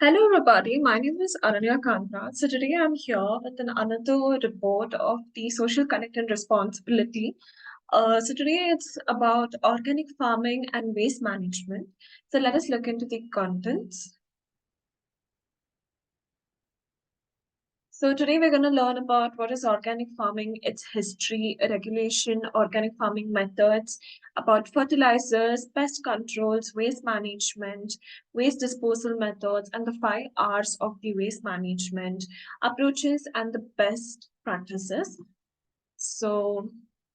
Hello, everybody. My name is Ananya Kanta. So today I'm here with another report of the social connect and responsibility. So today it's about organic farming and waste management. So let us look into the contents. So today we're going to learn about what is organic farming, its history, regulation, organic farming methods, about fertilizers, pest controls, waste management, waste disposal methods, and the 5 R's of the waste management approaches and the best practices. So,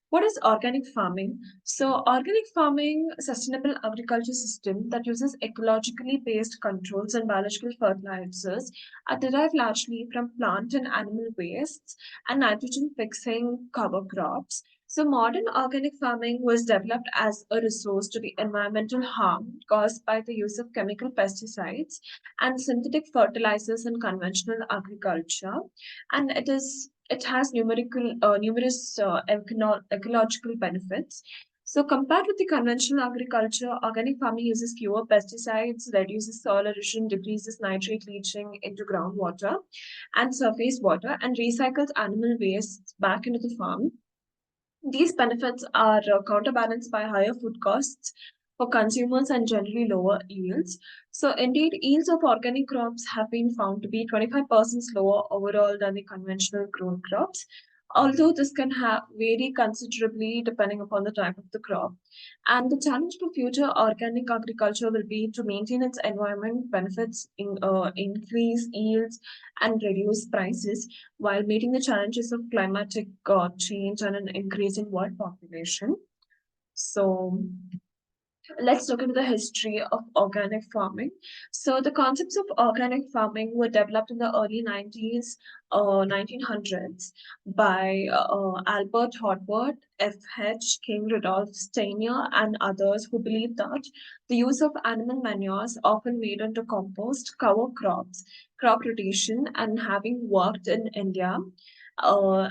what is organic farming? So, organic farming, sustainable agriculture system that uses ecologically based controls and biological fertilizers are derived largely from plant and animal wastes and nitrogen fixing cover crops. So, modern organic farming was developed as a resource to the environmental harm caused by the use of chemical pesticides and synthetic fertilizers in conventional agriculture, and it has numerous ecological benefits. So compared with the conventional agriculture, organic farming uses fewer pesticides, reduces soil erosion, decreases nitrate leaching into groundwater and surface water, and recycles animal waste back into the farm. These benefits are counterbalanced by higher food costs for consumers and generally lower yields. So, indeed, yields of organic crops have been found to be 25% lower overall than the conventional grown crops, although this can vary considerably depending upon the type of the crop. And the challenge for future organic agriculture will be to maintain its environment benefits, increase yields, and reduce prices while meeting the challenges of climatic change and an increasing world population. So, let's look into the history of organic farming. So the concepts of organic farming were developed in the early 1900s by Albert Hodward, F. H. King, Rudolf Steiner, and others who believed that the use of animal manures, often made into compost, cover crops, crop rotation, and having worked in India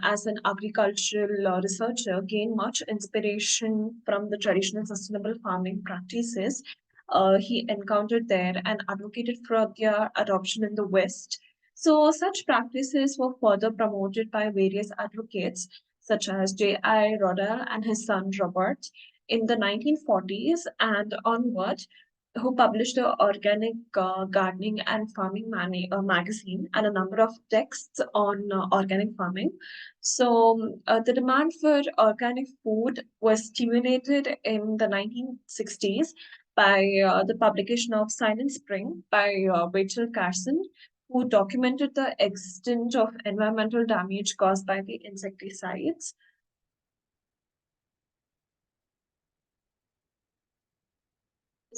as an agricultural researcher, gained much inspiration from the traditional sustainable farming practices he encountered there and advocated for their adoption in the West. So, such practices were further promoted by various advocates, such as J.I. Rodell and his son Robert, in the 1940s and onward, who published the Organic Gardening and Farming magazine and a number of texts on organic farming. So, the demand for organic food was stimulated in the 1960s by the publication of Silent Spring by Rachel Carson, who documented the extent of environmental damage caused by the insecticides.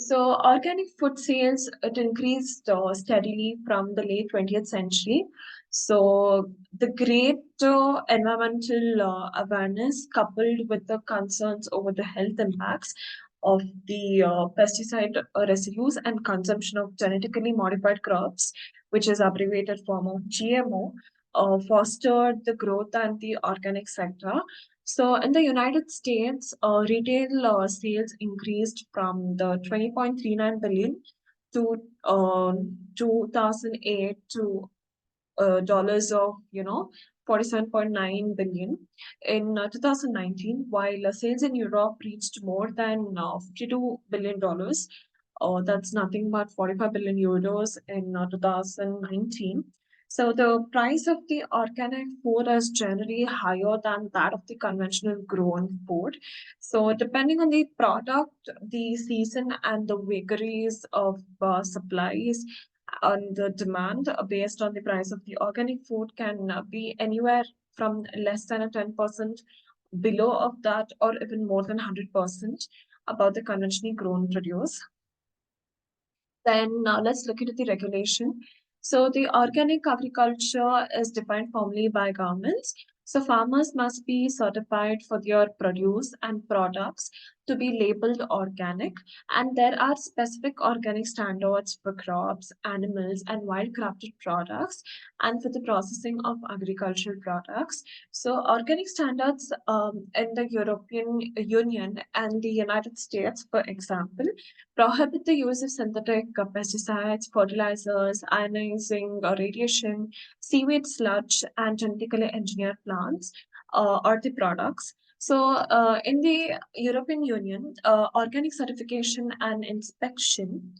So organic food sales, it increased steadily from the late 20th century. So the great environmental awareness coupled with the concerns over the health impacts of the pesticide residues and consumption of genetically modified crops, which is abbreviated form of GMO, fostered the growth and the organic sector. So in the United States, retail sales increased from the 20.39 billion to 2008 to dollars of 47.9 billion in 2019, while sales in Europe reached more than $52 billion. That's nothing but 45 billion euros in 2019. So the price of the organic food is generally higher than that of the conventional grown food. So depending on the product, the season, and the vagaries of supplies and the demand based on the price of the organic food can be anywhere from less than a 10% below of that or even more than 100% about the conventionally grown produce. Then let's look into the regulation. So the organic agriculture is defined formally by governments. So farmers must be certified for their produce and products to be labeled organic, and there are specific organic standards for crops, animals, and wildcrafted products, and for the processing of agricultural products. So, organic standards in the European Union and the United States, for example, prohibit the use of synthetic pesticides, fertilizers, ionizing radiation, sewage sludge, and genetically engineered plants or the products. So, in the European Union, organic certification and inspection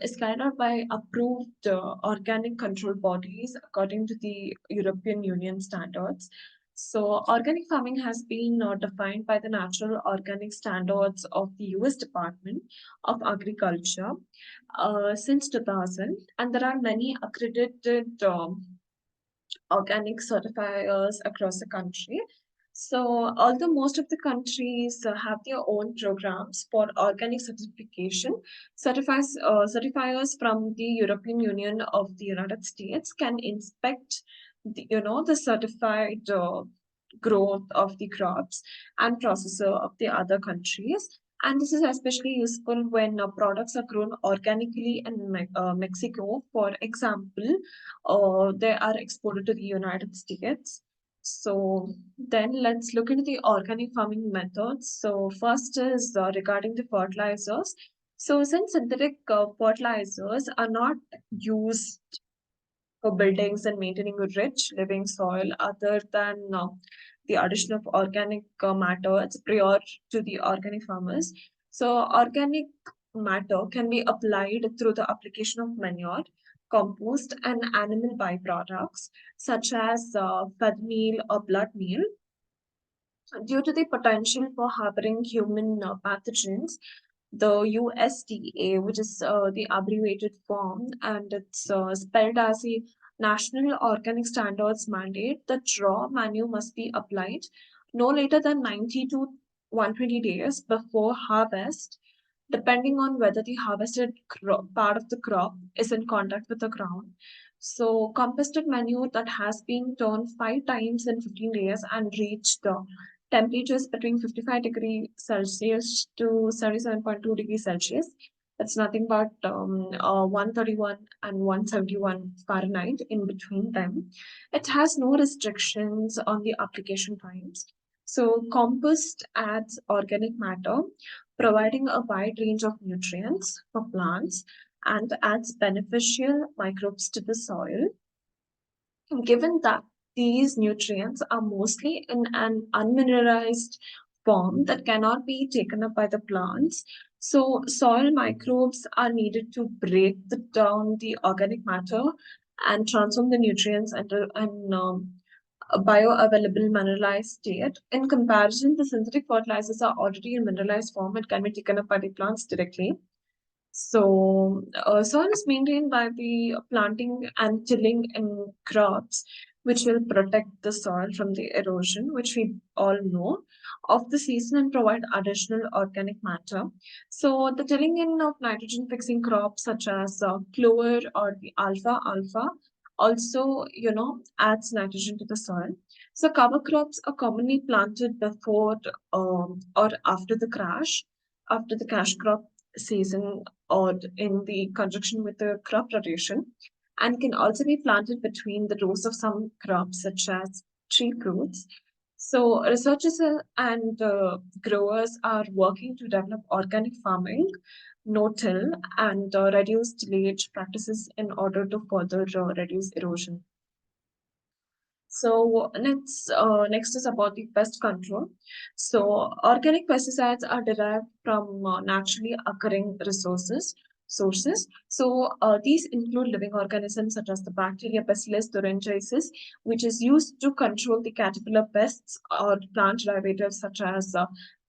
is carried out by approved organic control bodies according to the European Union standards. So, organic farming has been defined by the Natural Organic Standards of the US Department of Agriculture since 2000, and there are many accredited organic certifiers across the country. So, although most of the countries have their own programs for organic certification, certifiers from the European Union of the United States can inspect the certified growth of the crops and processor of the other countries. And this is especially useful when products are grown organically in Mexico, for example, they are exported to the United States. So then let's look into the organic farming methods. So first is regarding the fertilizers. So since synthetic fertilizers are not used for buildings and maintaining a rich living soil other than the addition of organic matter, it's prior to the organic farmers. So organic matter can be applied through the application of manure, compost, and animal byproducts such as fed meal or blood meal. Due to the potential for harboring human pathogens, the USDA, which is the abbreviated form, and it's spelled as the National Organic Standards mandate that raw manure must be applied no later than 90 to 120 days before harvest, depending on whether the harvested part of the crop is in contact with the ground. So, composted manure that has been turned 5 times in 15 days and reached the temperatures between 55 degrees Celsius to 77.2 degrees Celsius. That's nothing but 131 and 171 Fahrenheit in between them. It has no restrictions on the application times. So, compost adds organic matter, providing a wide range of nutrients for plants and adds beneficial microbes to the soil. Given that these nutrients are mostly in an unmineralized form that cannot be taken up by the plants, so soil microbes are needed to break down the organic matter and transform the nutrients into a bioavailable mineralized state. In comparison, the synthetic fertilizers are already in mineralized form and can be taken up by the plants directly. So, soil is maintained by the planting and tilling in crops, which will protect the soil from the erosion, which we all know, of the season and provide additional organic matter. So, the tilling in of nitrogen fixing crops such as clover or the alfalfa also, adds nitrogen to the soil. So, cover crops are commonly planted before or after the cash crop season or in the conjunction with the crop rotation, and can also be planted between the rows of some crops such as tree fruits. So researchers and growers are working to develop organic farming, no-till, and reduce tillage practices in order to further reduce erosion. So next is about the pest control. So organic pesticides are derived from naturally occurring sources. So these include living organisms such as the bacteria Bacillus thuringiensis, which is used to control the caterpillar pests, or plant derivatives such as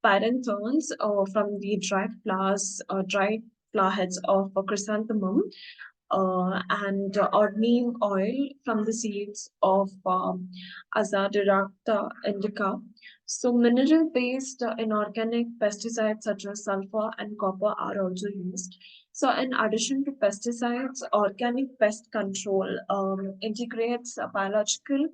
pyranthrons from the dried flower heads of chrysanthemum, or neem oil from the seeds of Azadirachta indica. So, mineral-based inorganic pesticides such as sulfur and copper are also used. So, in addition to pesticides, organic pest control integrates biological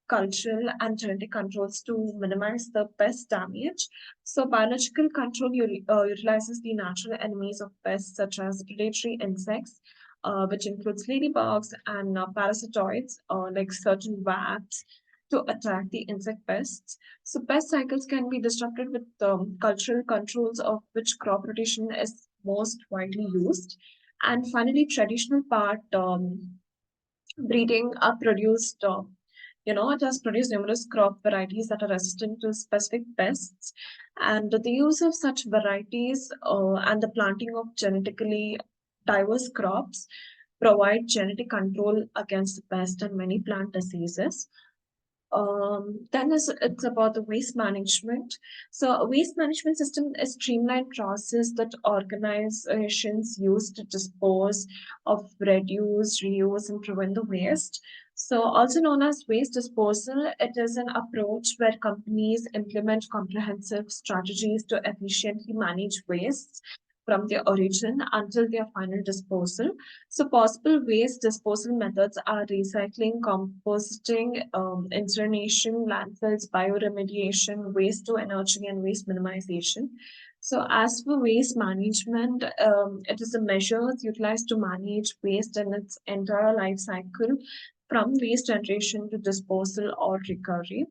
cultural and genetic controls to minimize the pest damage. So biological control utilizes the natural enemies of pests such as predatory insects, which includes ladybugs and parasitoids, like certain wasps, to attack the insect pests. So pest cycles can be disrupted with cultural controls, of which crop rotation is most widely used. And finally, traditional part breeding are produced. It has produced numerous crop varieties that are resistant to specific pests, and the use of such varieties and the planting of genetically diverse crops provide genetic control against the pest and many plant diseases. Then it's about the waste management. So a waste management system is streamlined process that organizations use to dispose of reduce, reuse, and prevent the waste. So also known as waste disposal, it is an approach where companies implement comprehensive strategies to efficiently manage waste from their origin until their final disposal. So possible waste disposal methods are recycling, composting, incineration, landfills, bioremediation, waste to energy, and waste minimization. So as for waste management, it is a measures utilized to manage waste in its entire life cycle from waste generation to disposal or recovery.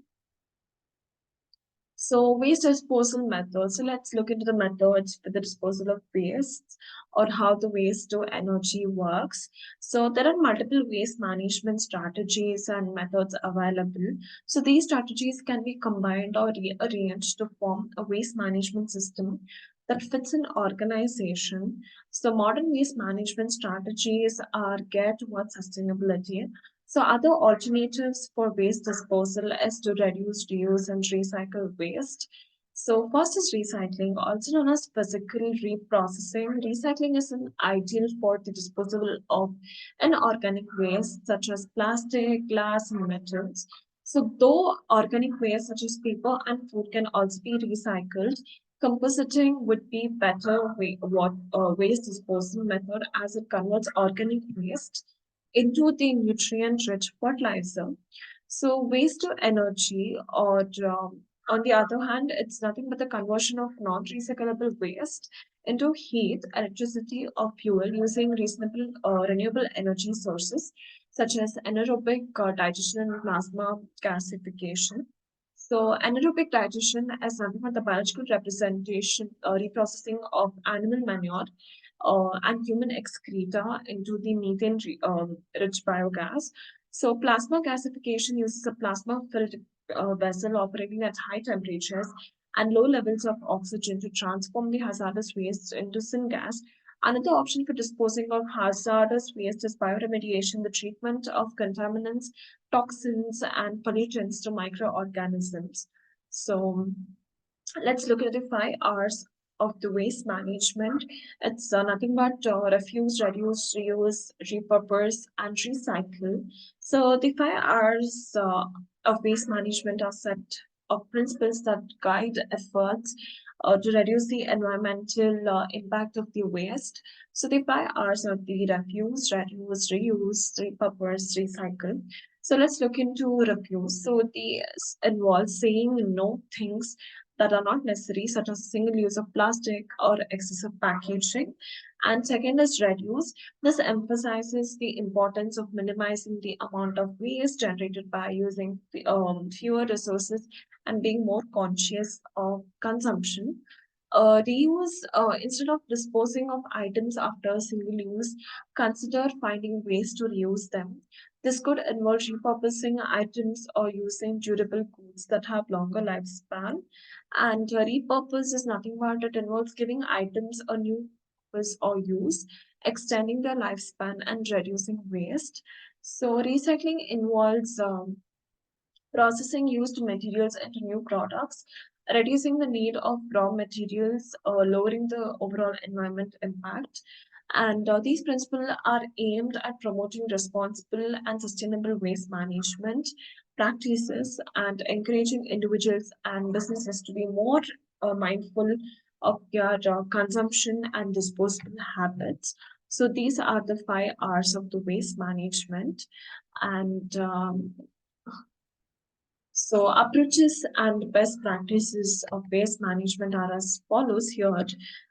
So waste disposal methods. So let's look into the methods for the disposal of waste or how the waste to energy works. So there are multiple waste management strategies and methods available. So these strategies can be combined or rearranged to form a waste management system that fits an organization. So modern waste management strategies are geared towards sustainability. So other alternatives for waste disposal is to reduce, reuse, and recycle waste. So first is recycling, also known as physical reprocessing. Recycling is an ideal for the disposal of inorganic waste such as plastic, glass, and metals. So though organic waste such as paper and food can also be recycled, compositing would be better waste disposal method as it converts organic waste into the nutrient-rich fertilizer. So waste to energy, or on the other hand, it's nothing but the conversion of non-recyclable waste into heat, electricity, or fuel using reasonable renewable energy sources such as anaerobic digestion and plasma gasification. So anaerobic digestion is nothing but the biological representation, reprocessing of animal manure and human excreta into the methane-rich biogas. So plasma gasification uses a plasma-filled vessel operating at high temperatures and low levels of oxygen to transform the hazardous waste into syngas. Another option for disposing of hazardous waste is bioremediation, the treatment of contaminants, toxins, and pollutants to microorganisms. So let's look at the 5 R's of the waste management. It's nothing but refuse, reduce, reuse, repurpose, and recycle. So the 5 R's of waste management are set of principles that guide efforts to reduce the environmental impact of the waste. So the 5 R's are the refuse, reduce, reuse, repurpose, recycle. So let's look into refuse. So these involve saying no things that are not necessary, such as single use of plastic or excessive packaging. And second is reduce. This emphasizes the importance of minimizing the amount of waste generated by using fewer resources and being more conscious of consumption. Reuse, instead of disposing of items after single use, consider finding ways to reuse them. This could involve repurposing items or using durable goods that have longer lifespan. And repurpose is nothing but it involves giving items a new purpose or use, extending their lifespan and reducing waste. So recycling involves processing used materials into new products, reducing the need of raw materials, lowering the overall environment impact. And these principles are aimed at promoting responsible and sustainable waste management practices and encouraging individuals and businesses to be more mindful of their consumption and disposal habits. So these are the 5 R's of the waste management. And So approaches and best practices of waste management are as follows here.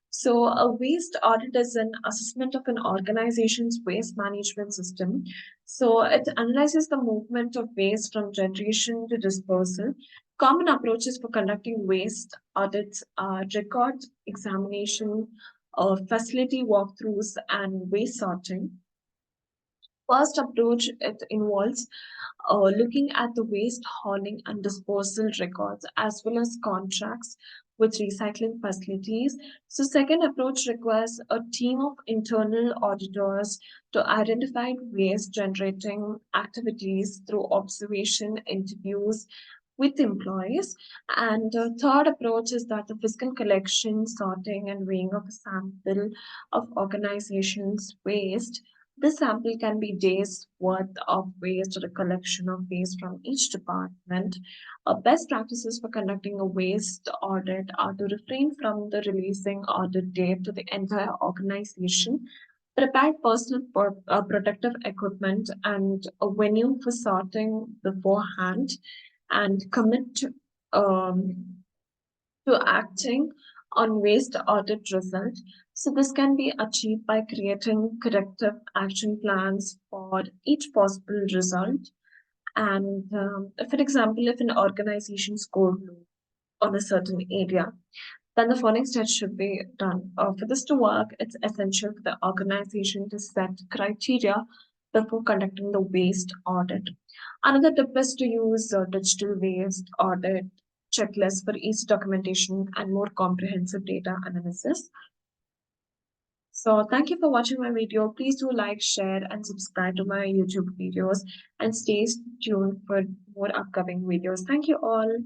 So a waste audit is an assessment of an organization's waste management system. So it analyzes the movement of waste from generation to disposal. Common approaches for conducting waste audits are record examination, facility walkthroughs, and waste sorting. First approach, it involves looking at the waste hauling and disposal records as well as contracts with recycling facilities. So second approach requires a team of internal auditors to identify waste generating activities through observation, interviews with employees. And third approach is that the physical collection, sorting, and weighing of a sample of organizations' waste. This sample can be days worth of waste or a collection of waste from each department. Best practices for conducting a waste audit are to refrain from the releasing audit date to the entire organization, prepare personal protective equipment and a venue for sorting beforehand, and commit to acting on waste audit result. So this can be achieved by creating corrective action plans for each possible result. And for example, if an organization scored low on a certain area, then the following steps should be done. For this to work, it's essential for the organization to set criteria before conducting the waste audit. Another tip is to use digital waste audit checklists for each documentation and more comprehensive data analysis. So thank you for watching my video. Please do like, share, and subscribe to my YouTube videos and stay tuned for more upcoming videos. Thank you all.